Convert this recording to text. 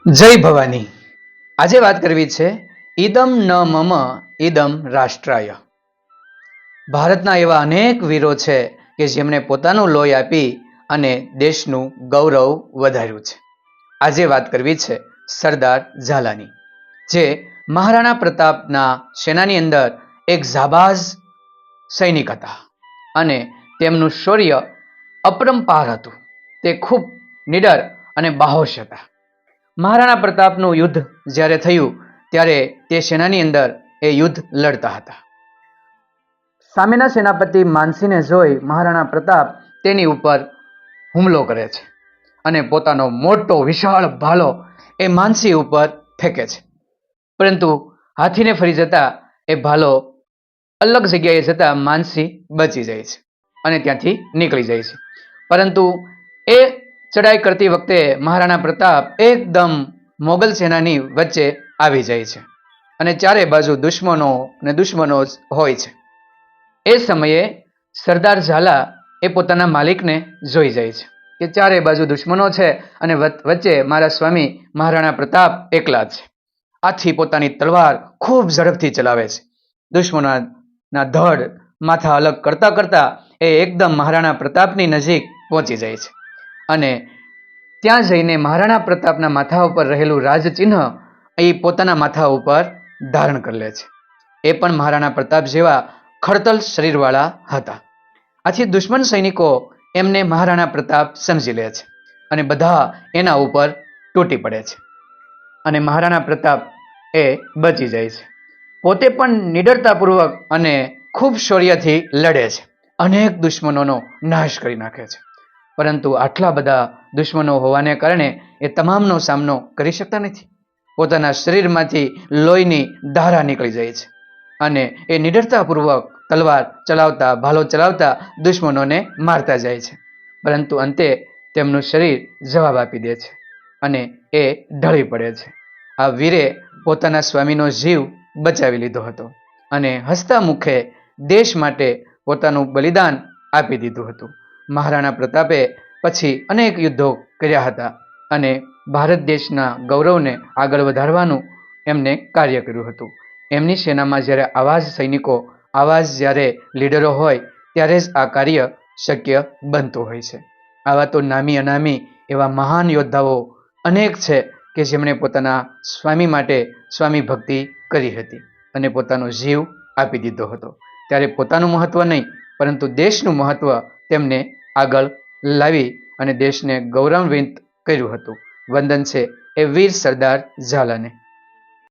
જય ભવાની. આજે વાત કરવી છે ઈદમ ન મમ ઈદમ રાષ્ટ્રાય. ભારતના એવા અનેક વીરો છે કે જેમણે પોતાનું લોહી આપી અને દેશનું ગૌરવ વધાર્યું છે. આજે વાત કરવી છે સરદાર ઝાલાની, જે મહારાણા પ્રતાપના સેનાની અંદર એક જાબાઝ સૈનિક હતા અને તેમનું શૌર્ય અપરંપાર હતું. તે ખૂબ નિડર અને બાહોશ હતા. મહારાણા પ્રતાપનું યુદ્ધ જ્યારે થયું ત્યારે તે સેનાની અંદર એ યુદ્ધ લડતા હતા. સામેના સેનાપતિ માનસિંહને જોઈ મહારાણા પ્રતાપ તેની ઉપર હુમલો કરે છે અને પોતાનો મોટો વિશાળ ભાલો એ માનસિંહ ઉપર ફેંકે છે. પરંતુ હાથીને ફરી જતા એ ભાલો અલગ જગ્યાએ જતા માનસિંહ બચી જાય છે અને ત્યાંથી નીકળી જાય છે. પરંતુ એ ચડાઈ કરતી વખતે મહારાણા પ્રતાપ એકદમ મોગલ સેનાની વચ્ચે આવી જાય છે અને ચારે બાજુ દુશ્મનો ને દુશ્મનો હોય છે. એ સમયે સરદાર ઝાલા એ પોતાના માલિકને જોઈ જાય છે કે ચારે બાજુ દુશ્મનો છે અને વચ્ચે મારા સ્વામી મહારાણા પ્રતાપ એકલા છે. આથી પોતાની તલવાર ખૂબ ઝડપથી ચલાવે છે. દુશ્મનોના ધડ માથા અલગ કરતા કરતા એ એકદમ મહારાણા પ્રતાપની નજીક પહોંચી જાય છે અને ત્યાં જઈને મહારાણા પ્રતાપના માથા ઉપર રહેલું રાજચિહ્ન એ પોતાના માથા ઉપર ધારણ કરી લે છે. એ પણ મહારાણા પ્રતાપ જેવા ખડતલ શરીરવાળા હતા. આથી દુશ્મન સૈનિકો એમને મહારાણા પ્રતાપ સમજી લે છે અને બધા એના ઉપર તૂટી પડે છે અને મહારાણા પ્રતાપ એ બચી જાય છે. પોતે પણ નિડરતાપૂર્વક અને ખૂબ શૌર્યથી લડે છે. અનેક દુશ્મનોનો નાશ કરી નાખે છે. પરંતુ આટલા બધા દુશ્મનો હોવાને કારણે એ તમામનો સામનો કરી શકતા નથી. પોતાના શરીરમાંથી લોહીની ધારા નીકળી જાય છે અને એ નિડરતાપૂર્વક તલવાર ચલાવતા ભાલો ચલાવતા દુશ્મનોને મારતા જાય છે. પરંતુ અંતે તેમનું શરીર જવાબ આપી દે છે અને એ ઢળી પડે છે. આ વીરે પોતાના સ્વામીનો જીવ બચાવી લીધો હતો અને હસતા મુખે દેશ માટે પોતાનું બલિદાન આપી દીધું હતું. મહારાણા પ્રતાપે પછી અનેક યુદ્ધો કર્યા હતા અને ભારત દેશના ગૌરવને આગળ વધારવાનું એમને કાર્ય કર્યું હતું. એમની સેનામાં જ્યારે આવા જ સૈનિકો, આવા જ જ્યારે લીડરો હોય ત્યારે જ આ કાર્ય શક્ય બનતું હોય છે. આવા તો નામી અનામી એવા મહાન યોદ્ધાઓ અનેક છે કે જેમણે પોતાના સ્વામી માટે સ્વામી ભક્તિ કરી હતી અને પોતાનો જીવ આપી દીધો હતો. ત્યારે પોતાનું મહત્વ નહીં પરંતુ દેશનું મહત્વ તેમને આગળ લાવી અને દેશને ગૌરવાન્વિત કર્યું હતું. વંદન છે એ વીર સરદાર ઝાલાને.